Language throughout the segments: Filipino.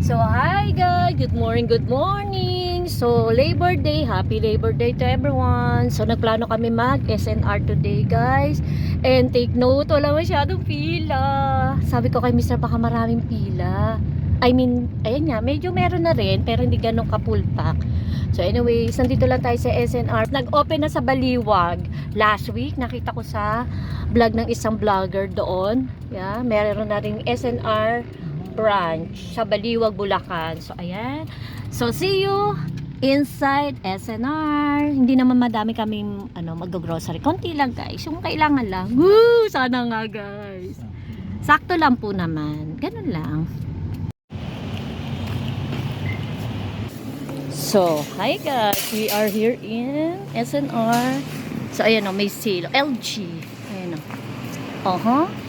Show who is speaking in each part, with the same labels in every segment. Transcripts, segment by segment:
Speaker 1: So, hi guys! Good morning, good morning! So, Labor Day, happy Labor Day to everyone! So, nagplano kami mag-SNR today guys. And take note, wala masyadong pila. Sabi ko kay Mr. baka maraming pila. I mean, ayan nga, medyo meron na rin, pero hindi ganun ka-full-pack. So, anyways, nandito lang tayo sa SNR. Nag-open na sa Baliwag. Last week, nakita ko sa vlog ng isang vlogger doon. Yeah, meron na rin SNR branch sa Baliwag, Bulacan. So, ayan. So, see you inside SNR. Hindi naman madami kaming mag-grocery. Konti lang, guys. Yung kailangan lang. Woo! Sana nga, guys. Sakto lang po naman. Ganun lang. So, hi guys. We are here in SNR. So, ayan o, may sale. LG. Ayan o.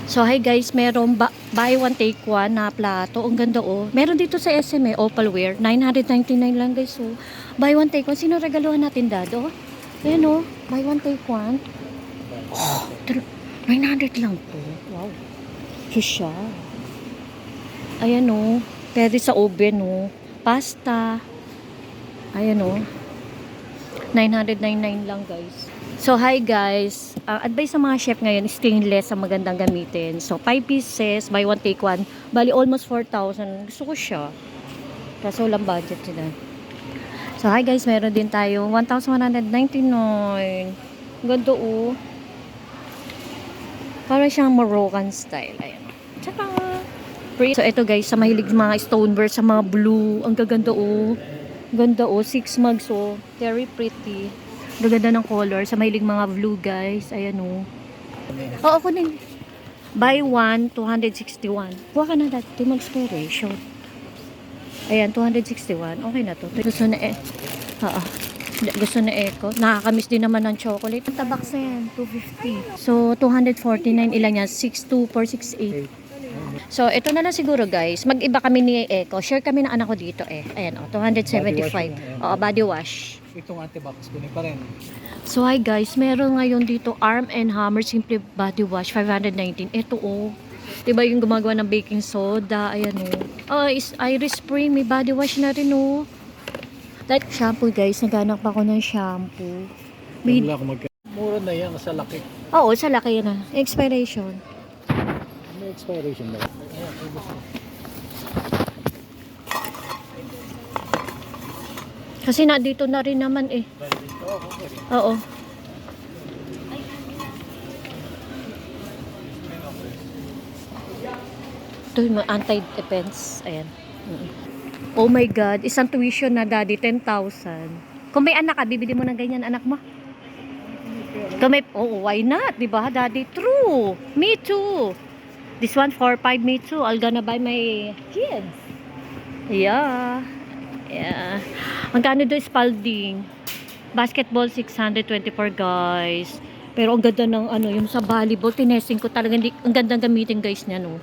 Speaker 1: So, hi guys, merong buy one take one na plato. Ang ganda oh. Meron dito sa SM Opalware. 999 lang guys. So, buy one take one. Sino regaluhan natin dado? Ayan oh. Buy one take one. Oh, 900 lang po. Wow. So, siya. Ayan oh. Pwede sa oven oh. Pasta. Ayan oh. 999 lang guys. So, hi guys. Advice sa mga chef ngayon, stainless ang magandang gamitin. So, 5 pieces, buy one, take one. Bali, almost 4,000. Gusto ko siya. Kaso, walang budget sila. So, hi guys. Meron din tayo 1,199. Ganda oh. Parang siyang Moroccan style. Ayan. Tsaka, so, ito guys, sa mahilig mga stoneware, sa mga blue. Ang gaganda oh. Ganda oh. 6 mugs oh. Very pretty. Gaganda ng color. Sa mahilig mga blue guys. Ayan o. Oo, ako din. Buy one, 261. Kuha ka na dati. 2 months expiration. Ayan, 261. Okay na to. Gusto na gusto na eco. Nakakamiss din naman ng chocolate. Ang tabaks na yan, 250. So, 249 ilan yan? 62468. So, ito na lang siguro guys. Mag-iba kami ni Eco. Share kami ng anak ko dito eh. Ayan o, 275. Oo, body wash.
Speaker 2: Itong antibac kunin pa rin.
Speaker 1: So, hi guys. Meron ngayon dito Arm & Hammer Simply Body Wash 519. Ito oh. Diba yung gumagawa ng baking soda? Ayan oh. Iris Spring. May body wash na rin oh. Like shampoo guys. Naghanap ako ng shampoo.
Speaker 2: Mura na yan sa laki.
Speaker 1: Oo, sa laki na. Expiration.
Speaker 2: May expiration ba?
Speaker 1: Kasi na dito na rin naman eh. Oo. Ito yung anti-defense. Ayan. Oh my God. Isang tuition na daddy. 10,000. Kung may anak ka, bibili mo ng ganyan anak mo. Kung may, why not? Diba daddy? True. Me too. This one for 5 me too. I'll gonna buy my kids. Yeah. Yeah. Magkano doon Spalding? Basketball 624 guys. Pero ang ganda ng yung sa volleyball. Tinesting ko talaga. Ang gandang gamitin guys niya no.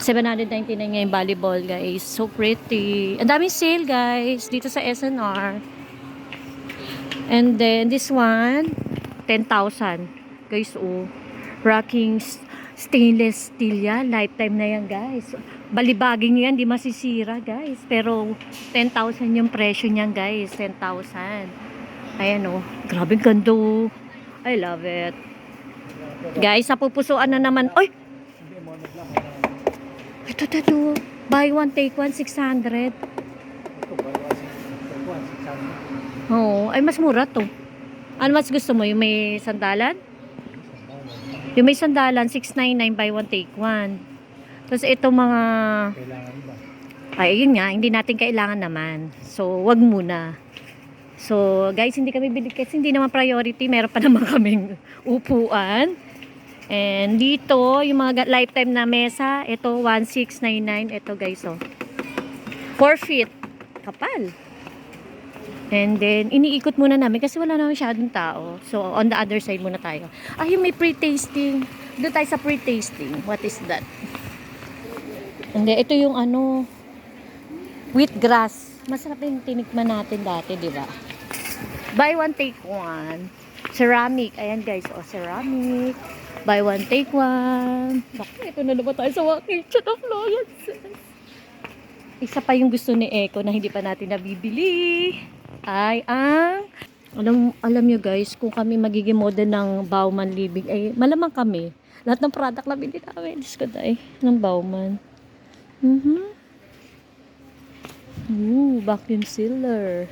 Speaker 1: 799 nga yung volleyball guys. So pretty. Ang daming sale guys. Dito sa SNR. And then this one 10,000 guys oh. Rocking stainless steel yan. Lifetime na yan guys. Balibaging yan. Di masisira guys. Pero 10,000 yung presyo niyan guys. 10,000. Ayan o. Grabe gando. I love it. Guys, napupusuan na naman. Ay! Ito. Buy one, take one, 600. Oo. Ay, mas mura to. Ano mas gusto mo? Yung may sandalan? Yung may sandalan, 699 buy one take one. Tapos ito mga
Speaker 2: Kailangan ba?
Speaker 1: ay yun nga, hindi natin kailangan naman. So, wag muna. So, guys, hindi kami bili kasi hindi naman priority. Meron pa naman kaming upuan. And dito, yung mga lifetime na mesa, ito 1699. Ito guys, oh. 4 feet. Kapal. And then, iniikot muna namin kasi wala na masyadong tao. So, on the other side muna tayo. Yung may pre-tasting. Doon tayo sa pre-tasting. What is that? And then, ito yung wheatgrass. Masarap yung tinikman natin dati, di ba? Buy one, take one. Ceramic. Ayan guys, ceramic. Buy one, take one. Bakit? Ito na naman tayo sa kitchen of appliances. isa pa yung gusto ni Echo na hindi pa natin nabibili ay ang alam nyo guys, kung kami magiging model ng Bauman Living ay malamang kami. Lahat ng product na bili namin, Diyos ko dahil, ng Bauman. Vacuum sealer.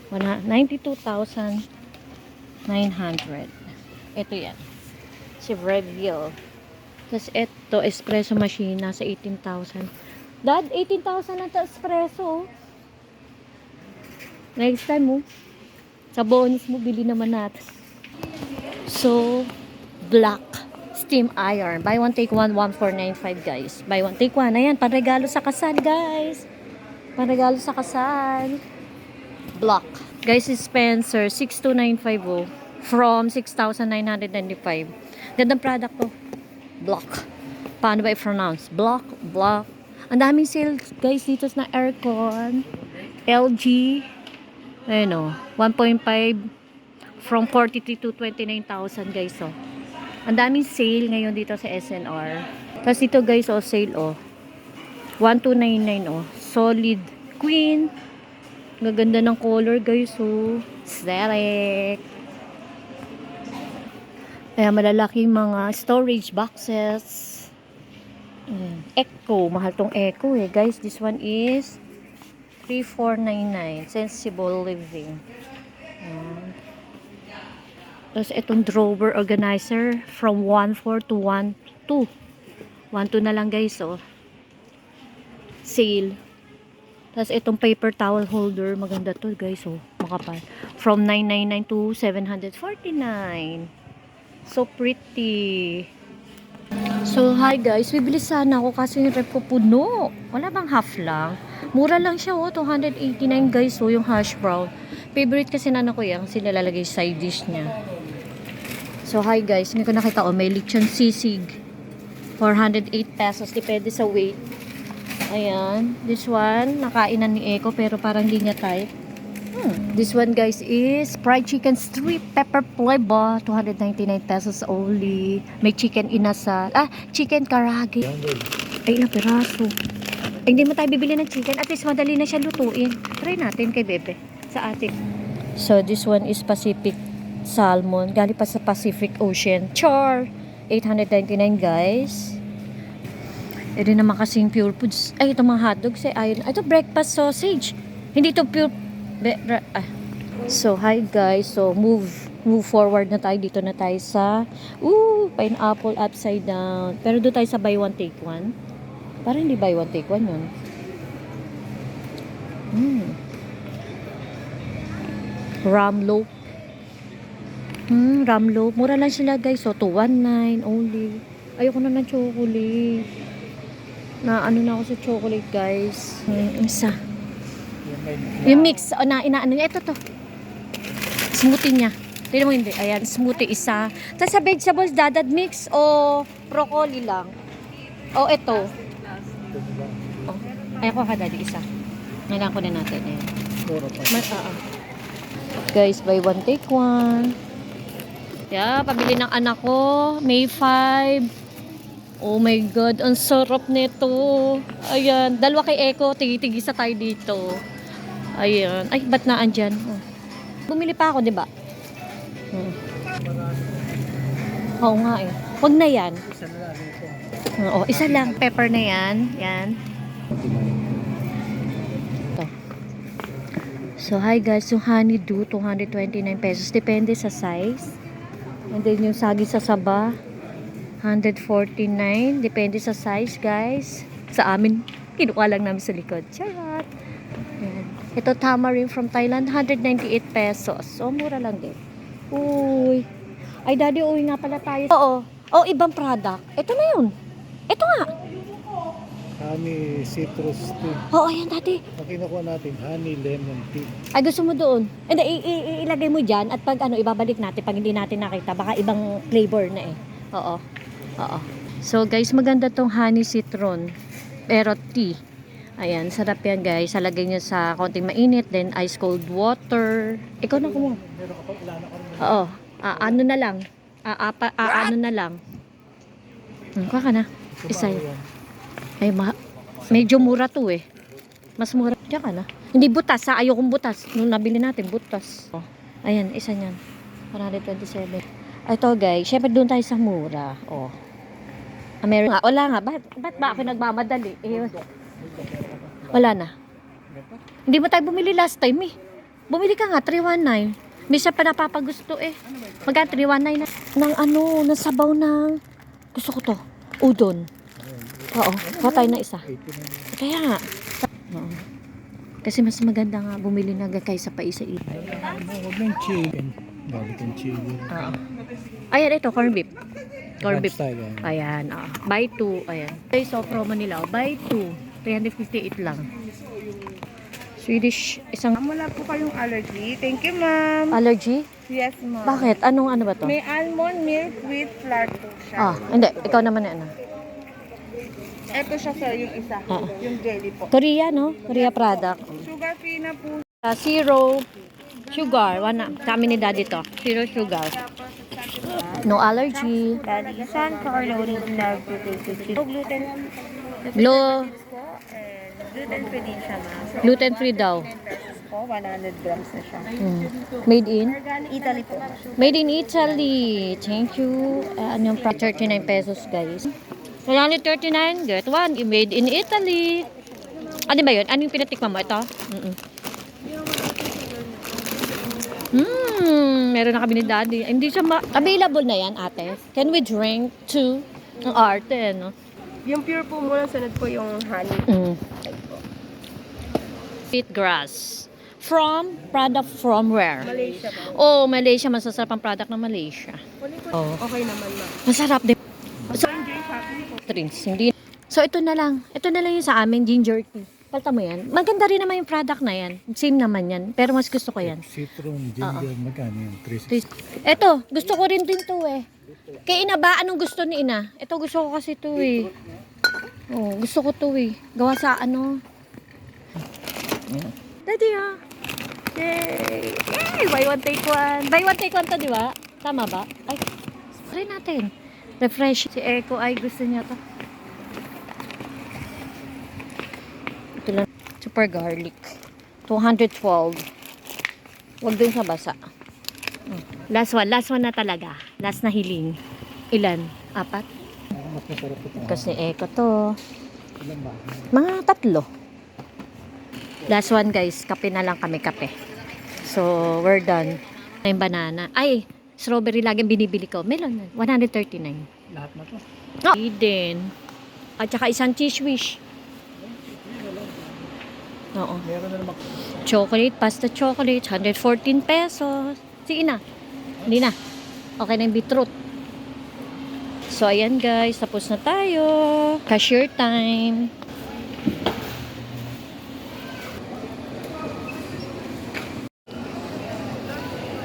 Speaker 1: 92,900. Ito yan. Si Breville. Tapos ito, espresso machine, nasa 18,000. Dad, 18,000 na ito espresso. Next time mo. Sa bonus mo, bili naman natin. So, black steam iron. Buy one, take one, 1,495 guys. Buy one, take one. Ayan, panregalo sa kasal guys. Panregalo sa kasal. Black. Guys, si Spencer, 6,295 from 6,995. Gandang product to. Block. Paano ba i-pronounce? Block. Ang daming sales guys dito na aircon. LG. Ayun o. 1.5 from 43 to 29,000 guys o. Ang daming sale ngayon dito sa SNR. Tapos dito guys o, sale o. 1,299 o. Solid queen. Gaganda ng color guys o. Aesthetic. Kaya malalaking mga storage boxes. Echo. Mahal tong Echo eh. Guys, this one is 3,499. Sensible living. Tapos itong drawer organizer from 1,400 to 1,200. 1,200 na lang guys oh. Sale. Tapos itong paper towel holder. Maganda to guys oh. Makapal. From 999 to 749. So pretty. So hi guys, bibili sana ako kasi yung rep ko puno. Wala bang half lang? Mura lang siya oh, 289 guys oh, yung hash brown. Favorite kasi na ko yan, kasi nilalagay side dish niya. So hi guys, hindi ko nakita oh, may lechon sisig. 408 pesos, depende sa weight. Ayan, this one, nakainan ni Echo pero parang hindi niya type. This one guys is fried chicken strip pepper flavor, 299 pesos only. May chicken inasal. Chicken karage. Ay, ilang piraso. Ay, hindi mo tayo bibili ng chicken. At least madali na siya lutuin. Try natin kay Bebe. Sa atin. So, this one is Pacific salmon. Galing pa sa Pacific Ocean. Char! 899 guys. Ito naman kasing pure foods. Ay, ito mga hotdogs. Ito breakfast sausage. Hindi ito pure So hi guys, so move forward na tayo. Dito na tayo sa pineapple upside down, pero doon tayo sa buy one take one. Parang hindi buy one take one yun. Ramloaf. Ramloaf, mura lang sila guys. So 219 only. Ayoko na ng chocolate. Na ako sa chocolate guys. Isa yung mix, inaano niya, ito to smoothie niya, tignan mo hindi, ayan, smoothie isa, tapos sa vegetables, dadad mix o broccoli lang, o ito ayan ko ka daddy, isa ngayon ko na natin, ayan guys, buy one take one. Pabili ng anak ko, May 5. Oh my god, ang sarap nito. Ayan, dalawa kay Echo, tigi-tigisa tayo dito. Ayan. Ay, ba't na andyan? Bumili pa ako, di ba? Oo nga eh. Huwag na yan.
Speaker 2: Isa na lang ito.
Speaker 1: Isa lang. Pepper na yan. Yan. Ito. So, hi guys. Yung honeydew, 229 pesos. Depende sa size. And then yung sagi sa saba, 149. Depende sa size, guys. Sa amin, kinuha lang namin sa likod. Charot. Yan. Ito tamarind from Thailand, 198 pesos. So, mura lang din. Uy. Ay, daddy, uwi nga pala tayo. Oo. Ibang product. Ito na yun. Ito nga.
Speaker 2: Honey citrus tea.
Speaker 1: Ayan, daddy.
Speaker 2: Ang kinukuha natin, honey lemon tea.
Speaker 1: Ay, gusto mo doon. Hindi, ilagay mo dyan at pag ibabalik natin, pag hindi natin nakita, baka ibang flavor na eh. Oo. So, guys, maganda tong honey citron. Pero tea. Ayan, sarap yan guys. Salagay nyo sa konting mainit, then ice cold water. Ikaw na kumuha. Ano na lang. Ano na lang. Kuha ka na. Isa. Ay, Medyo mura to eh. Mas mura. Diyan ka na. Hindi butas ha. Ayokong butas. Nung nabili natin, butas. Oh. Ayan, isa niyan. 127. Ito guys, syempre doon tayo sa mura. Oh. America. Wala nga. Ba't ba ako nagmamadali? Eh, wala na. Hindi ba tayo bumili last time eh? Bumili ka nga, 319. Misa pa napapagusto eh. Magkano 319 na. Ng ano, ng sabaw ng... Gusto ko to. Udon. Oo. Patay na isa. Kaya nga. Oo. Kasi mas maganda nga bumili na kaysa pa isa-isa.
Speaker 2: Huwag ng chicken. Gamit ang chicken.
Speaker 1: Oo. Ayan, ito, corn beef. Corn beef.
Speaker 2: Style, yan.
Speaker 1: Ayan, buy 2. Ayan. Okay, so promo nila. Buy 2. 358 lang. Swedish, isang
Speaker 3: Wala po kayong allergy. Thank you, ma'am.
Speaker 1: allergy?
Speaker 3: Yes, ma'am.
Speaker 1: Bakit? Anong ano ba to?
Speaker 3: May almond milk with flour po siya.
Speaker 1: Hindi. Ikaw naman na ano.
Speaker 3: Ito siya, sir, yung isa.
Speaker 1: Ah.
Speaker 3: Yung jelly po.
Speaker 1: Korea, no? Korea product.
Speaker 3: Sugar free na po.
Speaker 1: Zero sugar. Wana. Kami ni daddy to. Zero sugar. No allergy.
Speaker 3: Daddy, sunflower loaded love gluten. No gluten.
Speaker 1: Low.
Speaker 3: Gluten free din siya, ma'am.
Speaker 1: Gluten free daw.
Speaker 3: Po, 100 grams na siya.
Speaker 1: Made in?
Speaker 3: Italy po.
Speaker 1: Made in Italy. Thank you. Ano yung 39 pesos, guys. 139, get one. Made in Italy. Ano ba yun? Ano yung pinatikman mo? Ito? Meron na kami ni daddy. Ay, hindi siya available na yan, ate. Can we drink two? Ang arte, no?
Speaker 3: Yung pure po muna, sunod po yung honey.
Speaker 1: Sweet grass. Product from where?
Speaker 3: Malaysia po.
Speaker 1: Oh, Malaysia. Masasarap ang product ng Malaysia. Oh.
Speaker 3: Okay naman, ma'am.
Speaker 1: Masarap din. So,
Speaker 3: Enjoy shopping po.
Speaker 1: drinks. Hindi. So, ito na lang. Ito na lang yung sa amin, ginger tea. Palta mo yan. Maganda rin naman yung product na yan. Same naman yan. Pero mas gusto ko yan.
Speaker 2: Citron, ginger, magkano yan? 360.
Speaker 1: Ito, gusto ko rin din to eh. Kay ina ba, anong gusto ni ina? Ito gusto ko kasi to eh. Oh, gusto ko to eh. Gawa sa ano. Daddy ah. Yay! Yay! Buy one take one. Buy one take one to, di ba? Tama ba? Ay, try natin. Refresh. Si Echo ay gusto niya to. Ito lang. Super garlic. 212. Huwag dun sa basa. Last one na talaga. Last na hiling. Ilan? 4?
Speaker 2: Mas masarap ito.
Speaker 1: Kasi Echo to.
Speaker 2: Ilan ba?
Speaker 1: Mga 3. Last one guys. Kape na lang kami, kape. So, we're done. May banana. Ay, strawberry laging binibili ko. Melon. 139.
Speaker 2: Lahat na to.
Speaker 1: No. Eden. At saka isang cheese wish. Oo.
Speaker 2: Meron na naman.
Speaker 1: Chocolate, pasta chocolate, 114 pesos. Sige na. Hindi na. Okay na yung beetroot. So, ayan guys. Tapos na tayo. Cashier time.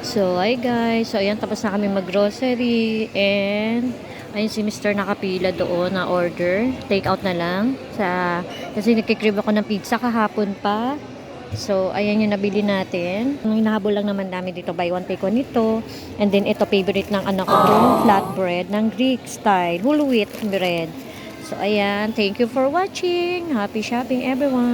Speaker 1: So, ay guys. So, ayan. Tapos na kami mag-grocery. And, ayun si Mr. nakapila doon na order. Take out na lang. Kasi nagkikrib ako ng pizza kahapon pa. So, ayan yung nabili natin. Ang hinahabol lang naman namin dito, buy one take one nito. And then, ito favorite ng anak ko, flatbread ng Greek style, whole wheat bread. So, ayan. Thank you for watching. Happy shopping, everyone.